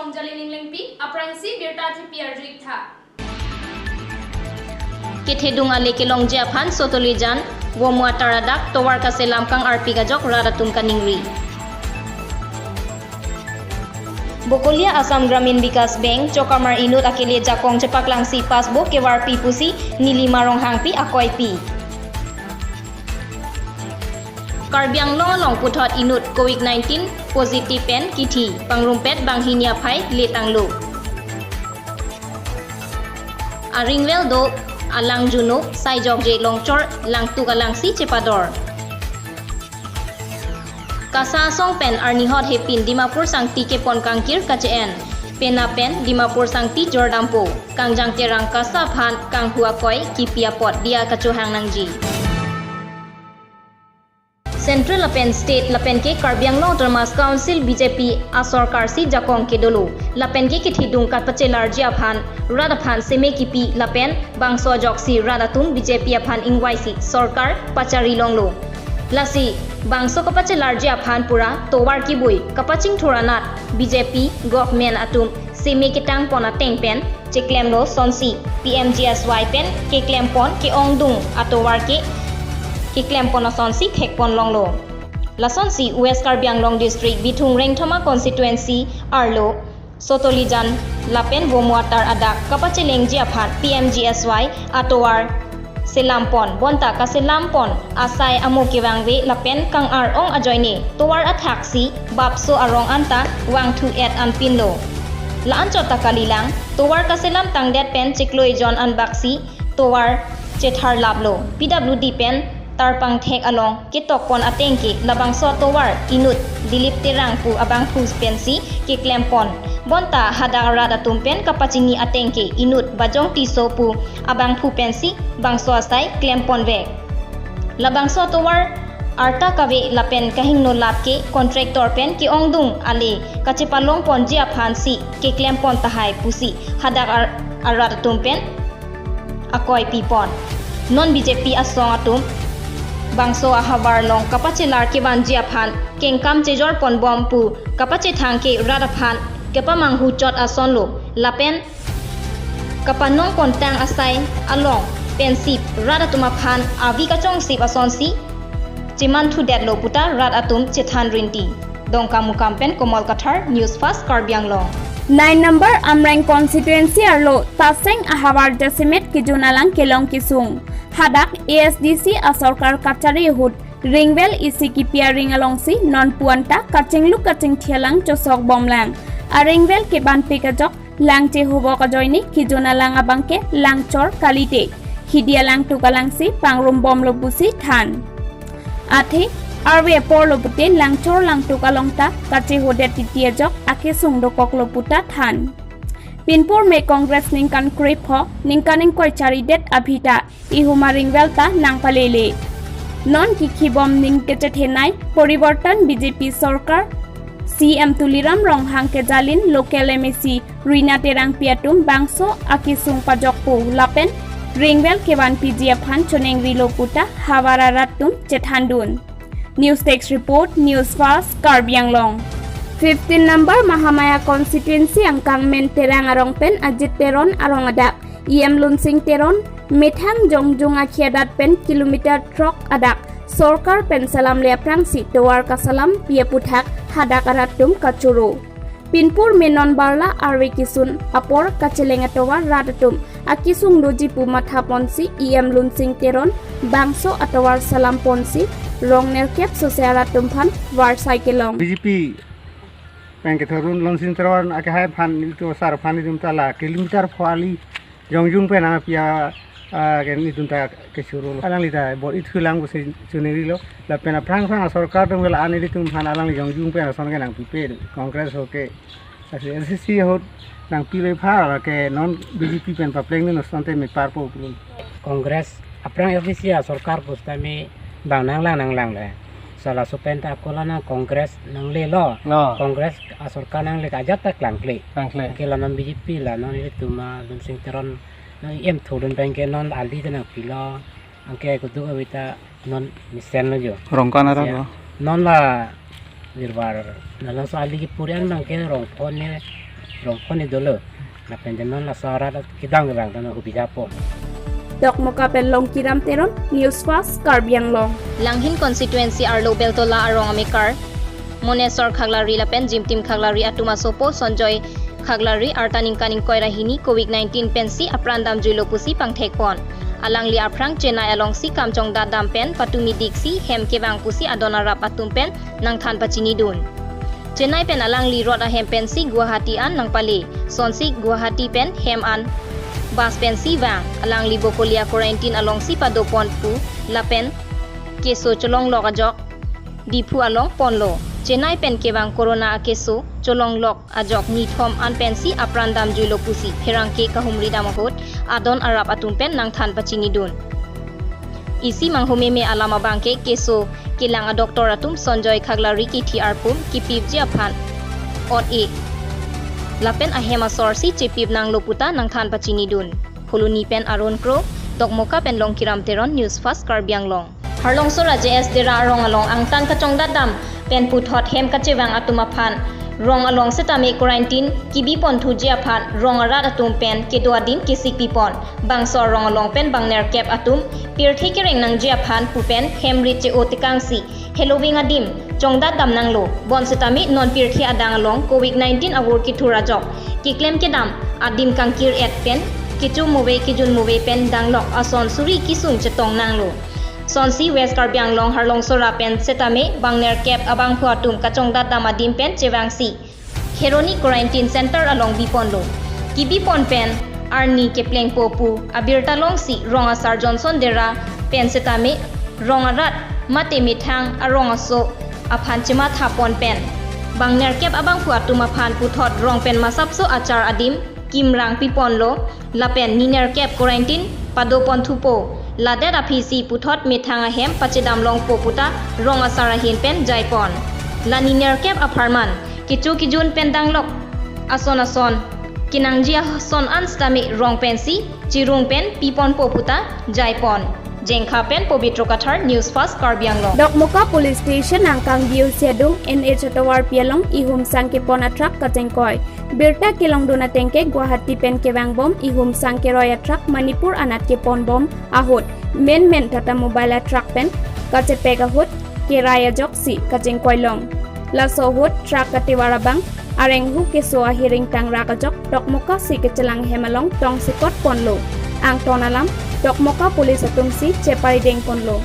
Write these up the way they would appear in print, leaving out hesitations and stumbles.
long jalining lengpi aprangsi birta thipiar juik tha Kithedung ale kelong japhan sotolijan womwa taradak towar kaselam kang RP gajok radatum kaningri Bokolia Assam Gramin Vikas Bank Chokamar Inut akile jakong cepaklang si passbook KWRP pusi nili marong hangpi akoy pi Karbiang long puthot Inut COVID-19 positive pen kithi pangrumpet banghinia phai letanglo Aringwel do alang juno saijok je longchor langtu galang si cepador Kasa song pen arnihot hepin Dimapur sangti ke pon kangkir KCN Pena pen Dimapur sangti Jordampo Kangjang terang kasa phan kang huakoy kipia pot dia kacuhang nangji Central Lapen State Lapen ke Karbiang Long Termas Council BJP Asorkar si jakong ke dolo Lapen ke kithidung kat pacelar jiaphan radaphan seme kipi Lapen bangso joksi radatum BJP aphan ingwaisi Sorkar pachari longlo Lasi bangso kapacelar jiaphan pura towar ki bui kapaching thoranat BJP government atum seme kitang pona tengpen cheklemlo sonsi PMGSY pen ke klempon ke ongdung atowar ke Kiklem pona sonsi thekpon longlo La sonsi West Karbiang Long District Bithung Rengthoma constituency Arlo Sotolijan Lapen Womuatar adak kapacheleng jiaphat PMGSY atowar Selampon bonta ka selampon asai amokewangwe Lapen kang arong ajoyne towar athaksi bapso arong anta wang thu et anpinlo La anchota kalilang towar ka selam tangdet pen chikloi jon anbaksi towar chethar lablo PWD pen tarpang thek along kitok pon atengki labang so towar Inut dilip terang pu abang pu pensi ke klempon bonta hadarat atumpen kapachingi atengki Inut bajong tiso pu abang pu pensi bangso asai klempon ve labang so towar arta kawe lapen kahingno lapke contractor pen ki ongdung ale kachepalong pon jia phansi ke klempon tahai pusi hadar arat atumpen akoy pipon non BJP asong atum Bangso ahabar long kapacelar ke banjia phan kengkam chejor pon bompu kapache thangke radaphan kepamang huchot asonlo lapen kapanong kontang asai along pensip radatuma phan avi kachong sip asonsi chiman thu detlo puta radatum chethan rinti dongka mukampen Komal Kathar News Fast Karbiang Long 9 number Amrang constituency arlo taseng ahabar desimet kijunalang kelong kisung hadak ASDC asorkar kachari hud ringwel isi kipia ringalongsi non puanta kachinglu kaching thialang chosok bomlang aringwel ke ban pekajok langche hubo kajoini kijunalang abangke langchor kalite hidialang tukalangsi pangrum bomlo busi than athi arwe porlo pute langchor lang tukalongta kachi hode titiajok ake sungdo koklo puta than Pinpur me Congress ningkan kripho ningkaning koi charidet abhita ihumaring welta nangpalele non kikhibom ningkeche thenai poriborton BJP Sorkar CM Tuliram Ronghang ke jalin local MEC Rina Terang Piatum bangso akisung pajokpo lapen ringwel kewan PGF han chonengri loputa hawara ratum chethandun News Text Report News Fast Karbiang Long 15 number Mahamaya constituency angkang men terang arong pen Ajit Teron arong adak IM Lunsing Teron methang jongjung akhiadat pen kilometer trok adak Sorkar pen salam leaprang si towar kasalam piaputhak hadak aratum kachuro Pinpur menon barla arwe kisun apor kachelenga towar radatum akisung doji pumatha ponsi IM Lunsing Teron bangso atowar salam ponsi rongner kep sosiaratum phan war cyclong BJP Pengke thorun lonsin terwan ake hai phan itu sar phan idum tala kilometer phali jongjung pe na pia ken idum ta ke suru alang lita bo ithulang bo se chuneri lo la pena prang prang sarkar tum la ani tum phan alang jongjung pe na son ke nang pipe congress ho ke SSC ho nang pile pha ke non BJP pen pa pleng no sonte me par po congress aprang FDC sarkar posta me bang nang lang le salah supenta kolana kongres nang le lo kongres asorka nang le kajat tak langkle ke lanan BJP la non ile tuma Lunsing Teron em thudun bangke non aldi tena pilo angke kudu awita non misen lo jo rongkana ra non la virwar nalan so aldi ki puriang nang ke rong phone ne รองคนนี้ดูเลยนับเป็นจำนวนละสอรัฐคิดดังกับแบงตันอุปิจาปม Dok Moka Pen Long Kiram Teron News Fast Karbiang Long Langhin constituency Arlo Beltola Arong Amikar Monesor Khaglari Lapen Jimtim Khaglari Atuma Sopo Sonjoy Khaglari Artaning Kaning Koirahini COVID-19 pensi aprandam juilo pusi pangthekpon Alangli aprang Chennai alongsi Kamjong Dadam pen Patumi Diksi Hem Kebang pusi Adonara Patum pen Nang Than Pachini Dun Chennai pen alangli Roda Hem pensi Guwahati an Nang Pali Sonsi Guwahati pen Hem an Bas pensi Wang alang libo kolia quarantine along si padopon pu lapen keso cholong lok ajok dipu along ponlo Chennai pen kebang corona keso cholong lok ajok ni thom an pensi aprandam juilo pusi pherang ke kahumri damahot adon arab atum pen nang than pachini dun isi manghome me alama bangke keso kilang a doctor atum Sonjoy Khaglari ki tr pum ki pipji aphan ot e Lapen ahema sorsi chepip nang loputa nang than pachini dun. Koloni pen aron kro, Dokmoka pen long kiram teron news fast Karbiang long. Harlong sora JS dera arong along ang tan kachong dadam pen puthot hem kachewang atumaphan. Rong along setame quarantine kibi pon thuji aphan rong arat atum pen kedoadin kisik pipon. Bangsor rong along pen bangner cap atum pirthi kereng nang ji aphan pupen hem riche otikangsi. Halloween adim Chongda dam nang lo bon setami non pirthi adang along COVID-19 awur ki thura jok ki claim ke dam adim kangkir et pen kichu move kijun move pen danglok ason suri kisung chetong nang lo sonsi west Karbiang long harlong sora pen setame bangner cap abang phuatum ka Chongda dam adim pen chewangsi heroni quarantine center along bipon lo ki bipon pen arni ke pleng popu abirta long si ronga sar Johnson dera pen setame ronga rat mate mithang arong aso aphan chima thapon pen bangner kep abang phuatum aphan puthot rong pen masapso achar adim kimrang pipon lo lapen niner kep quarantine padopon thupo ladet aphisi puthot mithang ahem pachedam long poputa rong asara hin pen jaipon la niner kep apharman kichu kijun pen danglok ason kinangjia son anstami rong pensi chirung pen pipon poputa jaipon Jengkha pen Pobitro Kathar News Fast Karbiang long. Dok Moka Police Station angkang diu sedung NH Tawar Pialong ihum sangke pona truck katengkoi. Birta kilong dona tengke Guwahati pen kewang bom ihum sangke roya truck Manipur anat ke pon bom ahut. Men Tata Mobile truck pen kacepek ahut ke raya joksi katengkoi long. Laso hut truck katewarabang areng hu ke so ahiring tang rakajok Dok Moka si kecelang hemalong tong sikot ponlo. Ang tonalam Dok Moka Police Atumsi Chepari Deng Ponlo.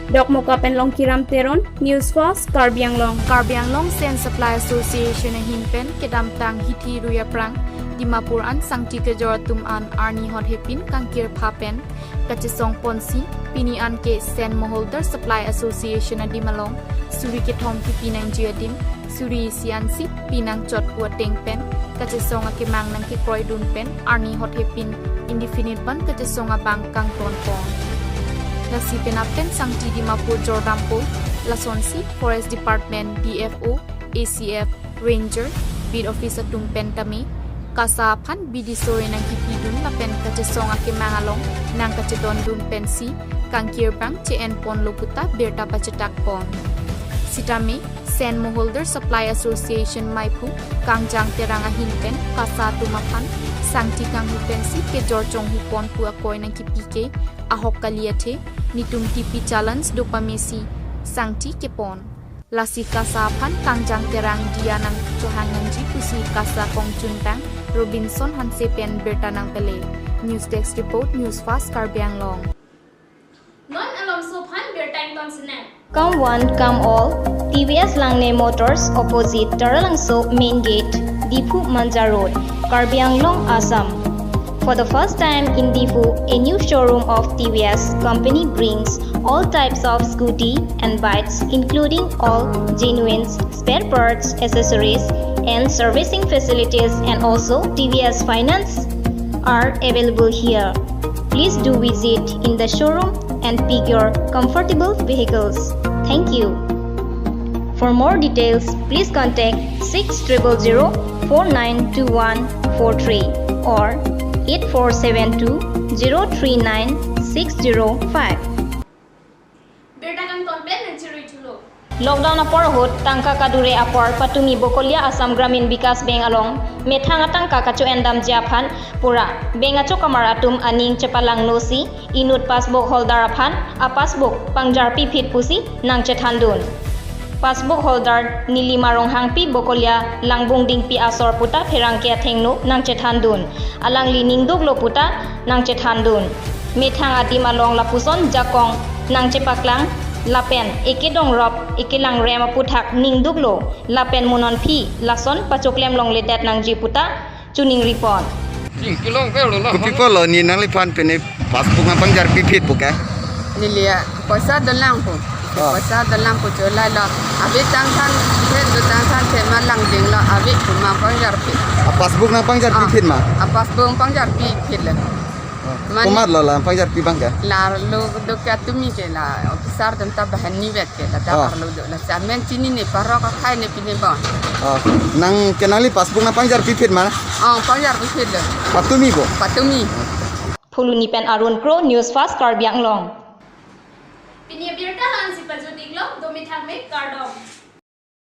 Dok Moka Penlong Kiram Teron News Fast Karbiang Long. Karbiang Long Sen Supply Association Hinpen Kedam Tang Hiti Ruya Prang Dimapur An Sangti Kejoratum An Arni Hot Hepin Kangkir Papen Kachisong Ponsi Pini An Ke Sen Moholder Supply Association Adimalong Suri Ketom Pinang Jiadim Suri Siansi Pinang Chot Kua Teng Pen Kachisong Akimang Nang Kikroy Dun Pen Arni Hot Hepin Indefinite Pan Kachisong Abang Kang Ton Pong Lasi Penapen Sangti Dimapur Jordampol Lasonsi Forest Department DFO ACF Ranger Bid Officer Tumpen Tami Kasapan Bidisore Nang Kipidun Lapen Kachisong Akimangalong Nang Kachidon Dun Pensi Kangkir Bang CN Pon Loputa Birta Pachetak Pon Sitame Sen Moholder Supply Association Maipu Kangjang Teranga Hinpen Kasa Tumapan Sangti Kang Hupensi Ke Jorjong Hupon Pua Koi Nang Kipike Ahok Kaliate Nitum Tipi Challenge Dopamesi Sangti Kepon Lasi Kasapan Kangjang Terang Dia Nang Johangan Pusi Kasa Kong Chuntang Robinson Hansepen Berta Nang Pele News Desk Report News Fast Karbiang Long Non along sophan bertang tonsnet. Come one, come all. TVS Langne Motors opposite Taralangso Main Gate, Difu Manja Road, Karbiang Long, Assam. For the first time in Difu, a new showroom of TVS company brings all types of scooty and bikes, including all genuine spare parts, accessories, and servicing facilities, and also TVS Finance are available here. Please do visit in the showroom and pick your comfortable vehicles. Thank you. For more details, please contact 6000492143 or 8472039605. Berta kang ton pen nang chiri chulo. Lockdown apor hot tangka kadure apor patumi bokolia Assam Gramin Vikas Bank along methanga tangka kacu endam japhan pura benga chokamar atum aning cepalang nosi inut passbook holder aphan a passbook pangjar pi phit pusi nang chethandun passbook holder nili marong hangpi bokolia langbung dingpi asor puta pherangke thengno nang chethandun alang lining duglo puta nang chethandun methang atim along lapuson jakong nang chepaklang lapen eke dong rop eke lang rem puthak ning duglo lapen monon phi lason pachoklem long le dat nang jiputa chuning report Kupi lo ni nang lipan pene passbook na pangjar pipit buka. Nilia poisa dalang pun. Poisa dalang pun jola lo. Abi tangkan he do tangkan tema lang ding lo abi cuma pangjar pi. Passbook na pangjar pipit ma. Passbook pangjar pipit le. Kumat lo la pangjar pipang ka. La lo do ka tumi ke la officer dan tabahan ni vet ke la dabar lo do la samen sini ni parok khai ne pini ba. Nang kenali passbook na pangjar pipit ma. Pangjar pipit le. Patumi bo. Patumi. Phuluni pen Arun Pro News Fast Karbiang Long Pinia birta lan si pajudik lo domi thak me kardom